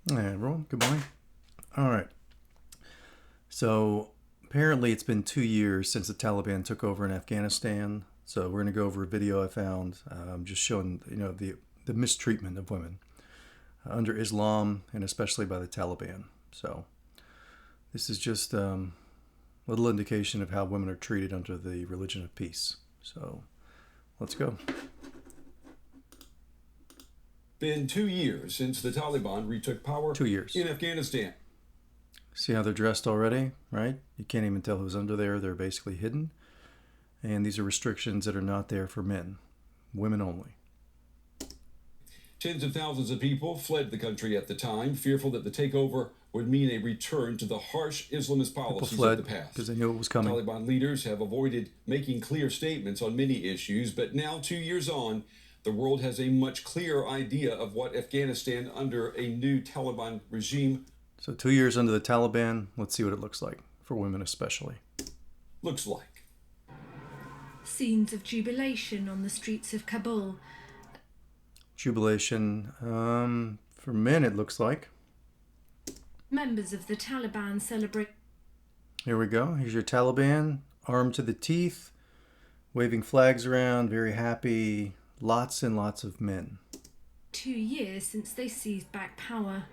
Hey everyone, good morning. All right, so apparently it's been 2 years since the Taliban took over in Afghanistan. So we're going to go over a video I found, just showing the mistreatment of women under Islam and especially by the Taliban. So this is just a little indication of how women are treated under the religion of peace. So let's go. Been 2 years since the Taliban retook power 2 years. in Afghanistan. See how they're dressed already, right? You can't even tell who's under there. They're basically hidden. And these are restrictions that are not there for men, women only. Tens of thousands of people fled the country at the time, fearful that the takeover would mean a return to the harsh Islamist People policies fled of the past. because they knew it was coming. Taliban leaders have avoided making clear statements on many issues, but now, 2 years on, the world has a much clearer idea of what Afghanistan under a new Taliban regime So 2 years under the Taliban, let's see what it looks like, for women especially. looks like. Scenes of jubilation on the streets of Kabul. Jubilation, for men it looks like. Members of the Taliban celebrate. Here we go, here's your Taliban, armed to the teeth, waving flags around, very happy, lots and lots of men. 2 years since they seized back power.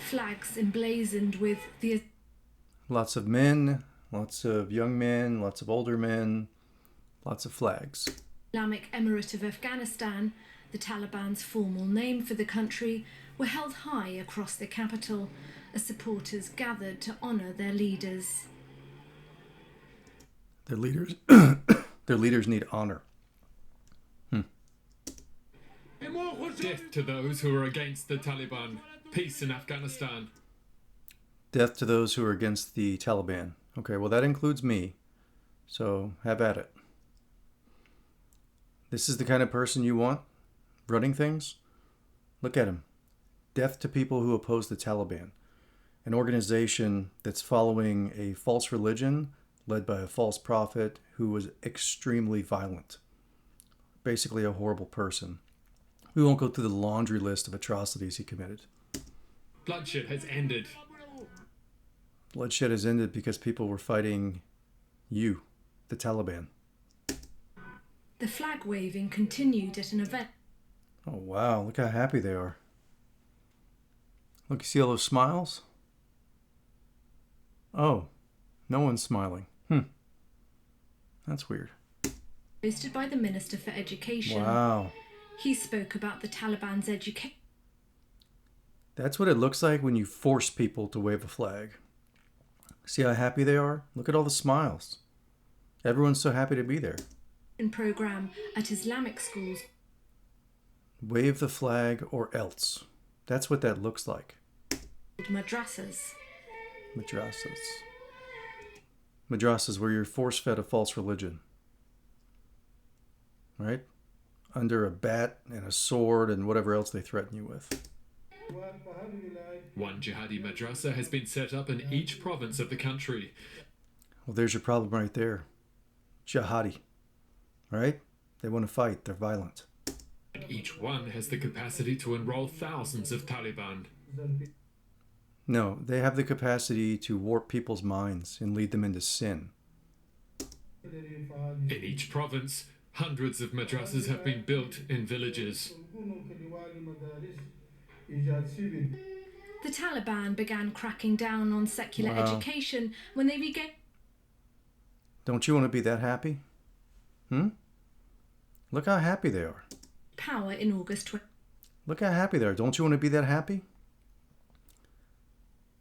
Flags emblazoned with the Lots of men, lots of young men, lots of older men, lots of flags. Islamic Emirate of Afghanistan, the Taliban's formal name for the country, were held high across the capital as supporters gathered to honour their leaders. Their leaders, their leaders need honor. Death to those who are against the Taliban. Peace in Afghanistan. Death to those who are against the Taliban. Okay, well that includes me, so have at it. This is the kind of person you want running things? Look at him. Death to people who oppose the Taliban, an organization that's following a false religion led by a false prophet who was extremely violent. Basically a horrible person. We won't go through the laundry list of atrocities he committed. Bloodshed has ended. Bloodshed has ended because people were fighting you, the Taliban. The flag waving continued at an event. Oh wow, look how happy they are. Look, you see all those smiles? Oh, no one's smiling. That's weird. Hosted by the Minister for Education. Wow. He spoke about the Taliban's education. That's what it looks like when you force people to wave a flag. See how happy they are? Look at all the smiles. Everyone's so happy to be there. Program at Islamic schools. Wave the flag or else. That's what that looks like. Madrasas. Madrasas. Madrasas where you're force-fed a false religion. Right? Under a bat and a sword and whatever else they threaten you with. One jihadi madrasa has been set up in each province of the country. Well, there's your problem right there. Jihadi. Right? They want to fight. They're violent. And each one has the capacity to enroll thousands of Taliban. No, they have the capacity to warp people's minds and lead them into sin. In each province, hundreds of madrasas have been built in villages. The Taliban began cracking down on secular education when they regained. Don't you want to be that happy? Look how happy they are. Power in August. Look how happy they are. Don't you want to be that happy?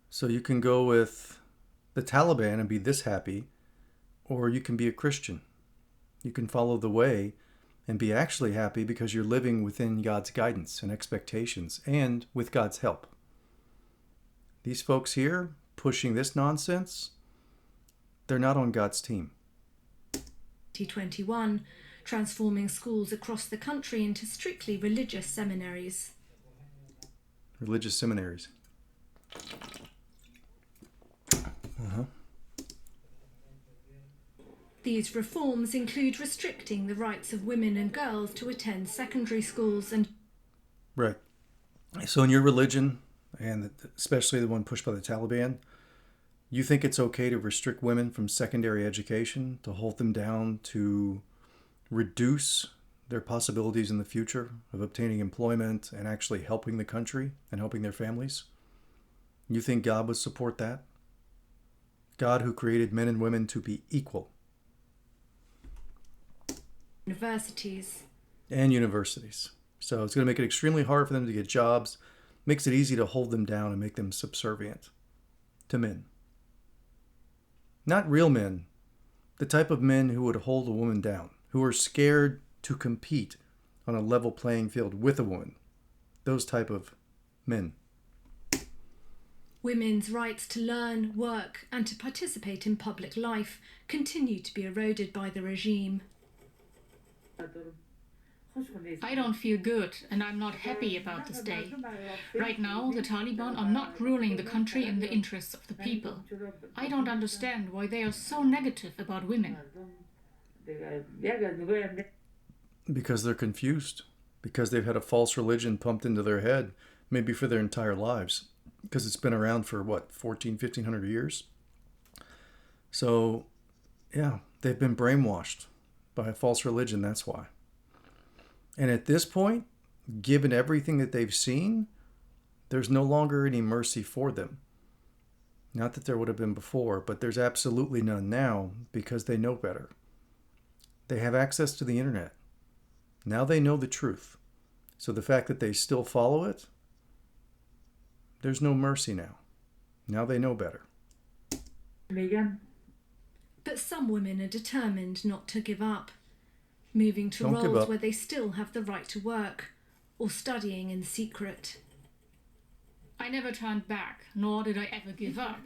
So you can go with the Taliban and be this happy, or you can be a Christian. You can follow the way and be actually happy because you're living within God's guidance and expectations and with God's help. These folks here pushing this nonsense, they're not on God's team. 2021, transforming schools across the country into strictly religious seminaries. Religious seminaries. These reforms include restricting the rights of women and girls to attend secondary schools and Right. So in your religion, and especially the one pushed by the Taliban, you think it's okay to restrict women from secondary education, to hold them down, to reduce their possibilities in the future of obtaining employment and actually helping the country and helping their families? You think God would support that? God, who created men and women to be equal. Universities. And universities. So it's going to make it extremely hard for them to get jobs, makes it easy to hold them down and make them subservient to men. Not real men, the type of men who would hold a woman down, who are scared to compete on a level playing field with a woman. Those type of men. Women's rights to learn, work, and to participate in public life continue to be eroded by the regime. I don't feel good, and I'm not happy about this day. Right now, the Taliban are not ruling the country in the interests of the people. I don't understand why they are so negative about women. Because they're confused. Because they've had a false religion pumped into their head, maybe for their entire lives. Because it's been around for, 1500 years? So, yeah, they've been brainwashed by a false religion, that's why. And at this point, given everything that they've seen, there's no longer any mercy for them. Not that there would have been before, but there's absolutely none now because they know better. They have access to the internet. Now they know the truth. So the fact that they still follow it, there's no mercy now. Now they know better. But some women are determined not to give up, moving to Don't give roles up. where they still have the right to work, or studying in secret. I never turned back, nor did I ever give up.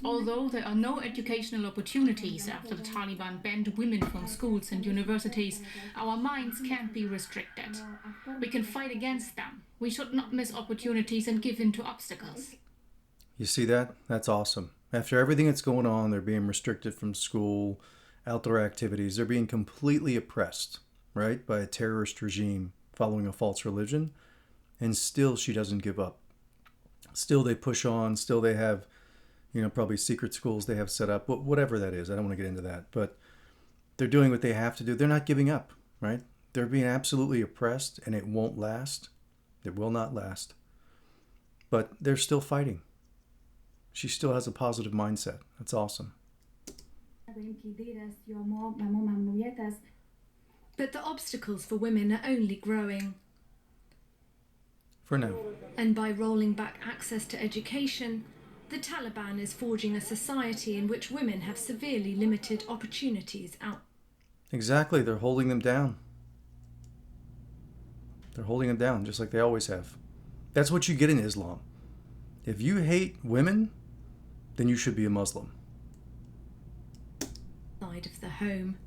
Although there are no educational opportunities after the Taliban banned women from schools and universities, our minds can't be restricted. We can fight against them. We should not miss opportunities and give in to obstacles. You see that? That's awesome. After everything that's going on, they're being restricted from school, outdoor activities. They're being completely oppressed, right, by a terrorist regime following a false religion. And still she doesn't give up. Still they push on. Still they have, probably secret schools they have set up. Whatever that is. I don't want to get into that. But they're doing what they have to do. They're not giving up, right? They're being absolutely oppressed, and it won't last. It will not last. But they're still fighting. She still has a positive mindset. That's awesome. But the obstacles for women are only growing. For now. And by rolling back access to education, the Taliban is forging a society in which women have severely limited opportunities out. Exactly. They're holding them down. They're holding them down just like they always have. That's what you get in Islam. If you hate women, then you should be a Muslim. Side of the home.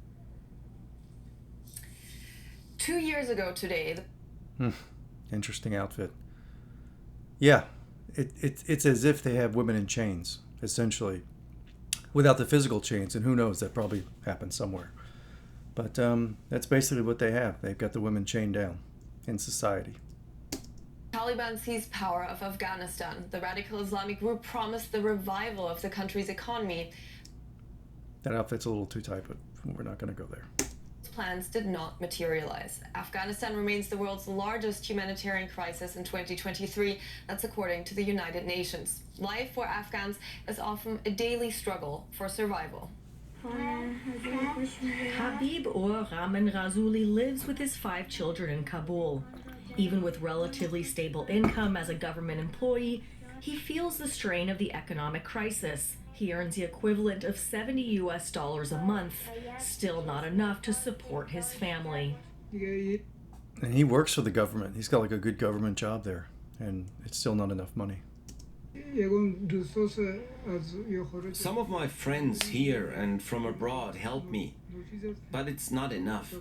2 years ago today. Interesting outfit. Yeah, it's as if they have women in chains, essentially. Without the physical chains, and who knows, that probably happened somewhere. But that's basically what they have. They've got the women chained down in society. Taliban seized power of Afghanistan. The radical Islamic group promised the revival of the country's economy. That outfit's a little too tight, but we're not going to go there. Plans did not materialize. Afghanistan remains the world's largest humanitarian crisis in 2023. That's according to the United Nations. Life for Afghans is often a daily struggle for survival. Habib or Raman Razuli lives with his 5 children in Kabul. Even with relatively stable income as a government employee, he feels the strain of the economic crisis. He earns the equivalent of $70 a month, still not enough to support his family. And he works for the government. He's got like a good government job there, and it's still not enough money. Some of my friends here and from abroad help me, but it's not enough.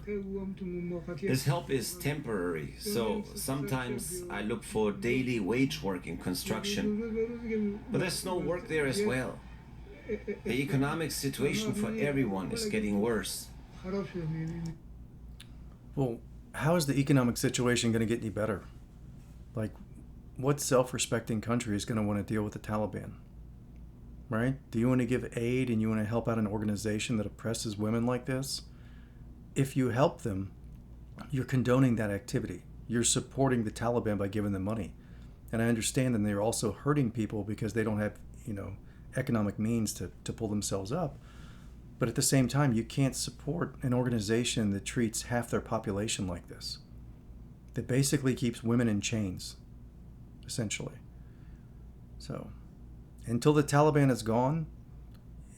This help is temporary, so sometimes I look for daily wage work in construction, but there's no work there as well. The economic situation for everyone is getting worse. Well, how is the economic situation going to get any better? Like, what self-respecting country is going to want to deal with the Taliban? Right? Do you want to give aid and you want to help out an organization that oppresses women like this? If you help them, you're condoning that activity. You're supporting the Taliban by giving them money. And I understand that they're also hurting people because they don't have, economic means to pull themselves up. But at the same time, you can't support an organization that treats half their population like this. That basically keeps women in chains, essentially. So, until the Taliban is gone,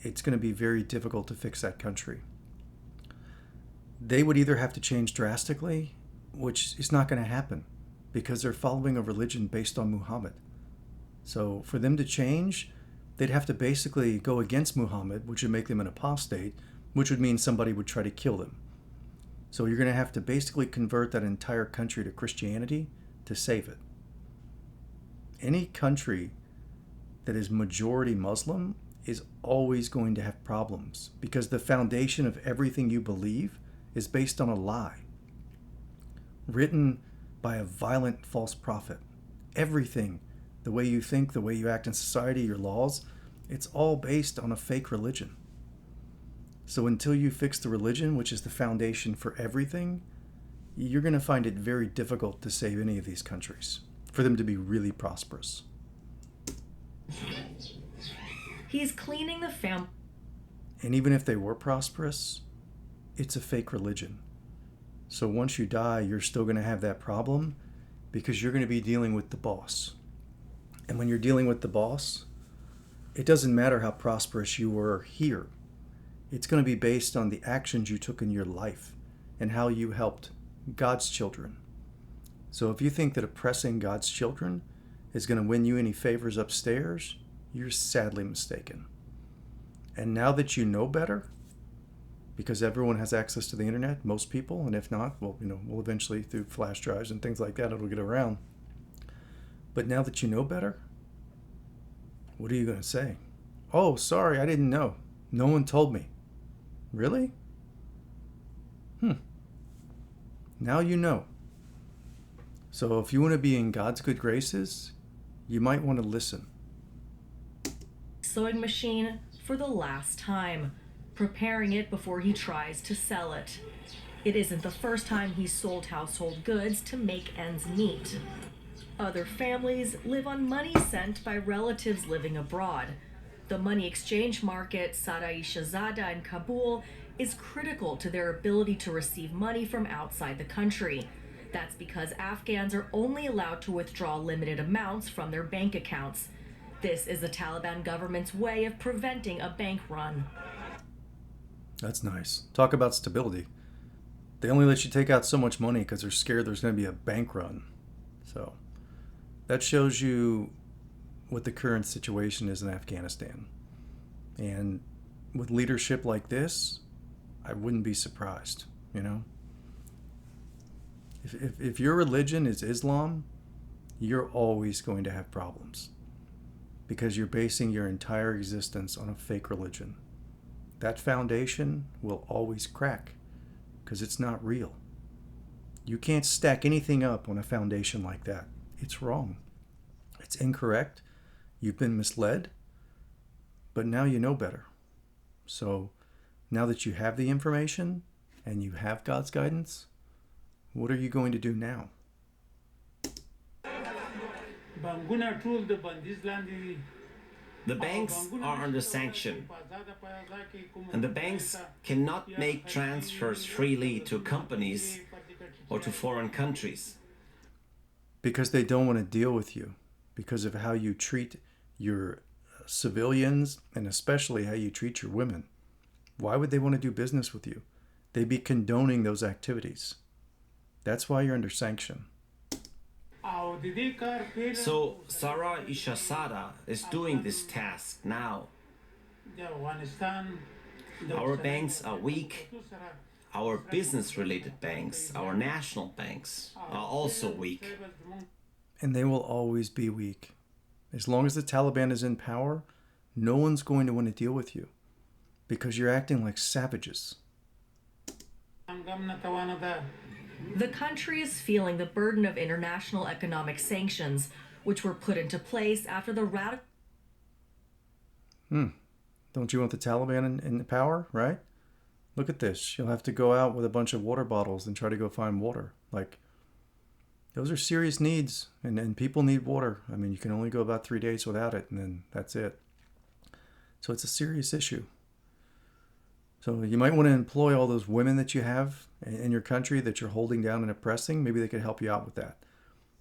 it's going to be very difficult to fix that country. They would either have to change drastically, which is not going to happen because they're following a religion based on Muhammad. So for them to change, they'd have to basically go against Muhammad, which would make them an apostate, which would mean somebody would try to kill them. So you're going to have to basically convert that entire country to Christianity to save it. Any country that is majority Muslim is always going to have problems because the foundation of everything you believe is based on a lie written by a violent false prophet. Everything, the way you think, the way you act in society, your laws, it's all based on a fake religion. So until you fix the religion, which is the foundation for everything, you're going to find it very difficult to save any of these countries, for them to be really prosperous. He's cleaning the family. And even if they were prosperous, it's a fake religion. So once you die, you're still going to have that problem because you're going to be dealing with the boss. And when you're dealing with the boss, it doesn't matter how prosperous you were here. It's going to be based on the actions you took in your life and how you helped God's children. So if you think that oppressing God's children is going to win you any favors upstairs, you're sadly mistaken. And now that you know better, because everyone has access to the internet, most people, and if not, well, we'll eventually through flash drives and things like that, it'll get around. But now that you know better, what are you going to say? Oh, sorry, I didn't know. No one told me. Really? Now you know. So if you want to be in God's good graces, you might want to listen. Sewing machine for the last time, preparing it before he tries to sell it. It isn't the first time he's sold household goods to make ends meet. Other families live on money sent by relatives living abroad. The money exchange market, Sarai Shahzada in Kabul, is critical to their ability to receive money from outside the country. That's because Afghans are only allowed to withdraw limited amounts from their bank accounts. This is the Taliban government's way of preventing a bank run. That's nice. Talk about stability. They only let you take out so much money because they're scared there's going to be a bank run. So that shows you what the current situation is in Afghanistan. And with leadership like this, I wouldn't be surprised, If your religion is Islam, you're always going to have problems because you're basing your entire existence on a fake religion. That foundation will always crack because it's not real. You can't stack anything up on a foundation like that. It's wrong. It's incorrect. You've been misled, but now you know better. So now that you have the information and you have God's guidance, what are you going to do now? The banks are under sanction, and the banks cannot make transfers freely to companies or to foreign countries. Because they don't want to deal with you, because of how you treat your civilians and especially how you treat your women. Why would they want to do business with you? They'd be condoning those activities. That's why you're under sanction. So Sarah Ishasada is doing this task now. Our banks are weak. Our business-related banks, our national banks, are also weak. And they will always be weak. As long as the Taliban is in power, no one's going to want to deal with you because you're acting like savages. The country is feeling the burden of international economic sanctions, which were put into place after the radical. Don't you want the Taliban in power, right? Look at this. You'll have to go out with a bunch of water bottles and try to go find water. Like, those are serious needs, and people need water. I mean, you can only go about 3 days without it, and then that's it. So it's a serious issue. So you might want to employ all those women that you have in your country that you're holding down and oppressing. Maybe they could help you out with that.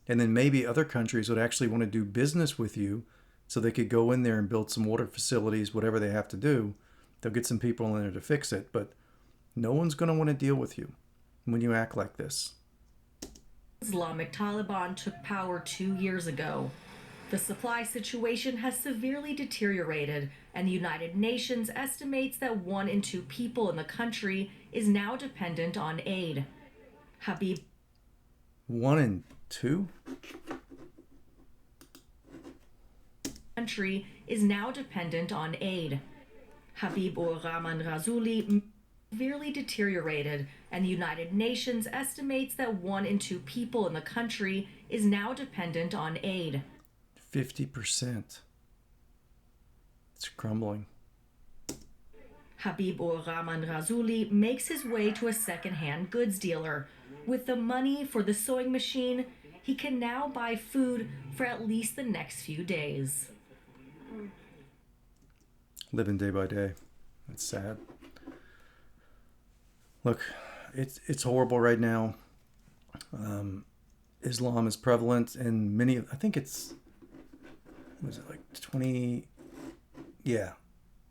And then maybe other countries would actually want to do business with you so they could go in there and build some water facilities, whatever they have to do. They'll get some people in there to fix it. But no one's going to want to deal with you when you act like this. Islamic Taliban took power 2 years ago. The supply situation has severely deteriorated, and the United Nations estimates that 1 in 2 people in the country is now dependent on aid. Habib 1 in 2? Country is now dependent on aid. Habib ur Rahman Razuli severely deteriorated, and the United Nations estimates that 1 in 2 people in the country is now dependent on aid. 50%. It's crumbling. Habib ur Rahman Razuli makes his way to a second-hand goods dealer. With the money for the sewing machine, he can now buy food for at least the next few days. Living day by day. It's sad. Look, it's horrible right now. Islam is prevalent in many, I think it's, was it like 20, yeah,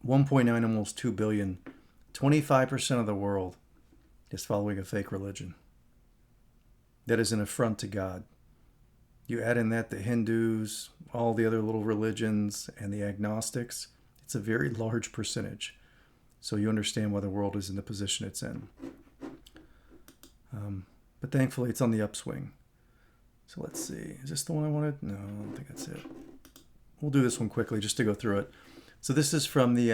1.9, almost 2 billion. 25% of the world is following a fake religion. That is an affront to God. You add in that the Hindus, all the other little religions, and the agnostics, it's a very large percentage. So you understand why the world is in the position it's in. But thankfully, it's on the upswing. So let's see. Is this the one I wanted? No, I don't think that's it. We'll do this one quickly just to go through it. So this is from the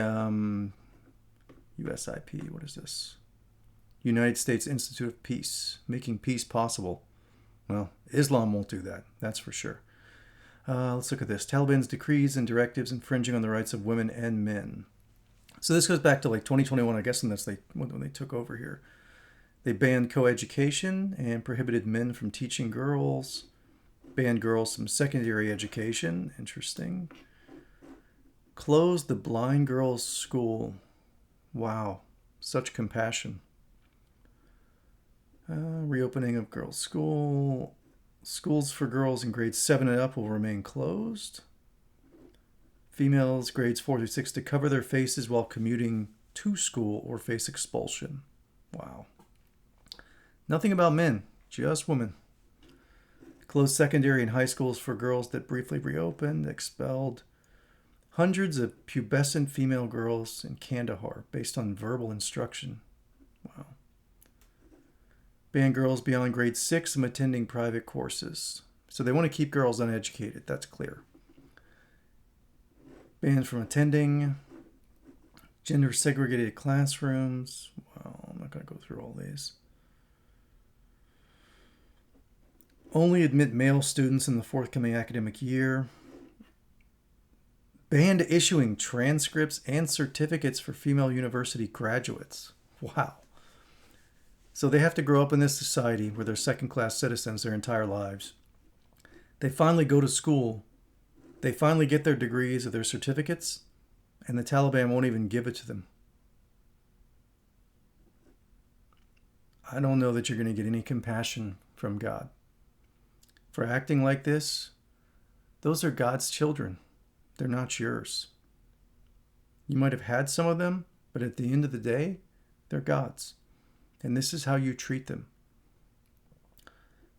USIP. What is this? United States Institute of Peace. Making peace possible. Well, Islam won't do that. That's for sure. Let's look at this. Taliban's decrees and directives infringing on the rights of women and men. So this goes back to like 2021, I guess, and that's when they took over here. They banned coeducation and prohibited men from teaching girls. Banned girls from secondary education. Interesting. Closed the blind girls' school. Wow. Such compassion. Reopening of girls' school. Schools for girls in grades 7 and up will remain closed. Females grades 4 through 6 to cover their faces while commuting to school or face expulsion. Wow. Nothing about men, just women. Closed secondary and high schools for girls that briefly reopened. Expelled hundreds of pubescent female girls in Kandahar based on verbal instruction. Wow. Banned girls beyond grade 6 from attending private courses. So they want to keep girls uneducated, that's clear. Banned from attending gender segregated classrooms. Well, I'm not going to go through all these. Only admit male students in the forthcoming academic year. Banned issuing transcripts and certificates for female university graduates. Wow. So they have to grow up in this society where they're second-class citizens their entire lives. They finally go to school. They finally get their degrees or their certificates, and the Taliban won't even give it to them. I don't know that you're going to get any compassion from God. For acting like this, those are God's children. They're not yours. You might have had some of them, but at the end of the day, they're God's. And this is how you treat them.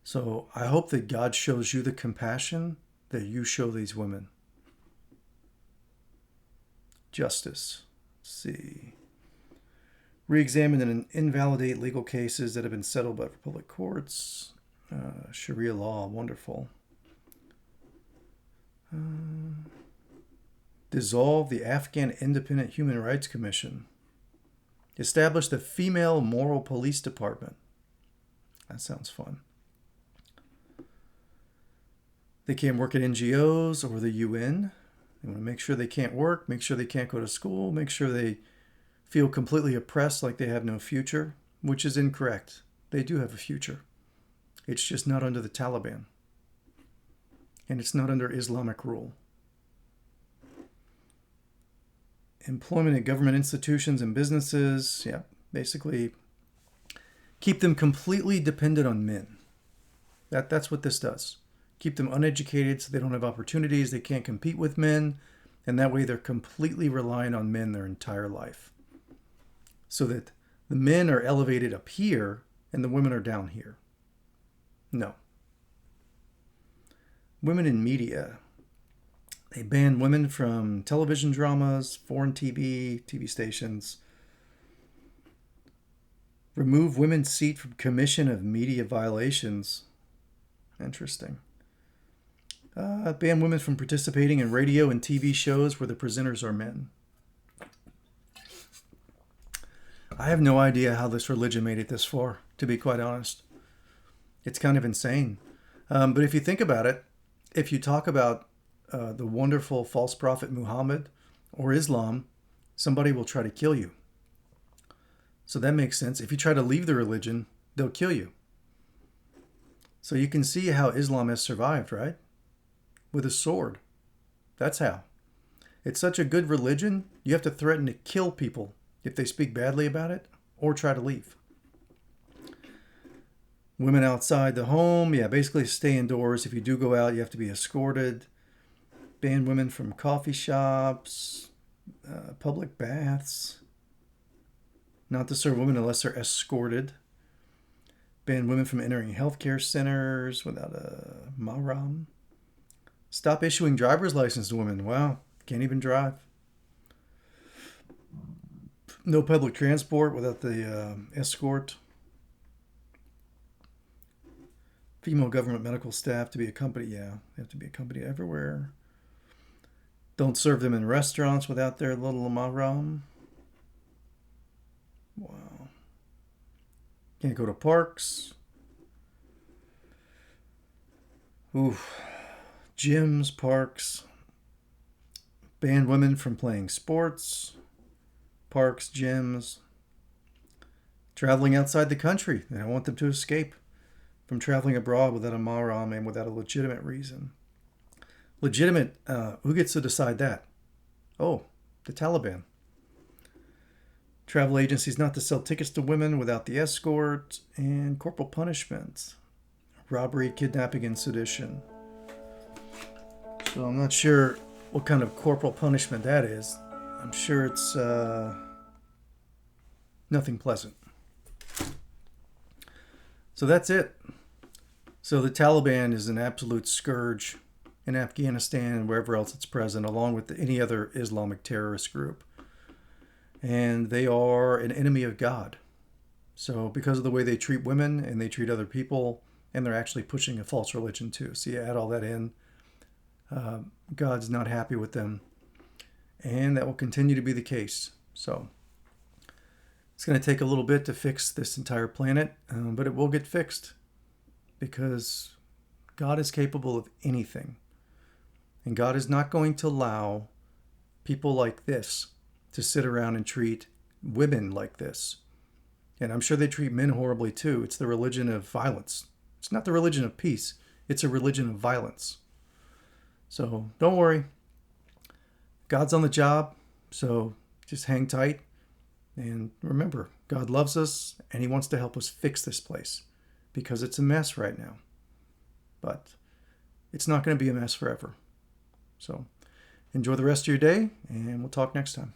So I hope that God shows you the compassion that you show these women. Justice. Let's see. Re-examine and invalidate legal cases that have been settled by public courts. Sharia law, wonderful. Dissolve the Afghan Independent Human Rights Commission. Establish the Female Moral Police Department. That sounds fun. They can't work at NGOs or the UN. They want to make sure they can't work, make sure they can't go to school, make sure they feel completely oppressed like they have no future, which is incorrect. They do have a future. It's just not under the Taliban. And it's not under Islamic rule. Employment at government institutions and businesses, yeah, basically keep them completely dependent on men. That's what this does. Keep them uneducated so they don't have opportunities, they can't compete with men, and that way they're completely reliant on men their entire life. So that the men are elevated up here and the women are down here. No. Women in media. They ban women from television dramas, foreign TV stations. Remove women's seat from commission of media violations. Interesting. Ban women from participating in radio and TV shows where the presenters are men. I have no idea how this religion made it this far, to be quite honest. It's kind of insane. But if you think about it, if you talk about the wonderful false prophet Muhammad or Islam, somebody will try to kill you. So that makes sense. If you try to leave the religion, they'll kill you. So you can see how Islam has survived, right? With a sword. That's how. It's such a good religion, you have to threaten to kill people if they speak badly about it or try to leave. Women outside the home, yeah, basically stay indoors. If you do go out, you have to be escorted. Ban women from coffee shops, public baths. Not to serve women unless they're escorted. Ban women from entering healthcare centers without a mahram. Stop issuing driver's license to women. Wow, can't even drive. No public transport without the escort. Female government medical staff to be accompanied. Yeah, they have to be accompanied everywhere. Don't serve them in restaurants without their little mahram. Wow. Can't go to parks. Oof. Gyms, parks. Ban women from playing sports. Parks, gyms. Traveling outside the country. They don't want them to escape from traveling abroad without a mahram and without a legitimate reason. Legitimate, who gets to decide that? Oh, the Taliban. Travel agencies not to sell tickets to women without the escort, and corporal punishment. Robbery, kidnapping, and sedition. So I'm not sure what kind of corporal punishment that is. I'm sure it's nothing pleasant. So that's it. So the Taliban is an absolute scourge in Afghanistan and wherever else it's present, along with any other Islamic terrorist group. And they are an enemy of God. So because of the way they treat women and they treat other people, and they're actually pushing a false religion too. So you add all that in, God's not happy with them. And that will continue to be the case. So it's going to take a little bit to fix this entire planet, but it will get fixed because God is capable of anything. And God is not going to allow people like this to sit around and treat women like this. And I'm sure they treat men horribly too. It's the religion of violence. It's not the religion of peace. It's a religion of violence. So don't worry. God's on the job. So just hang tight. And remember, God loves us and he wants to help us fix this place because it's a mess right now. But it's not going to be a mess forever. So enjoy the rest of your day and we'll talk next time.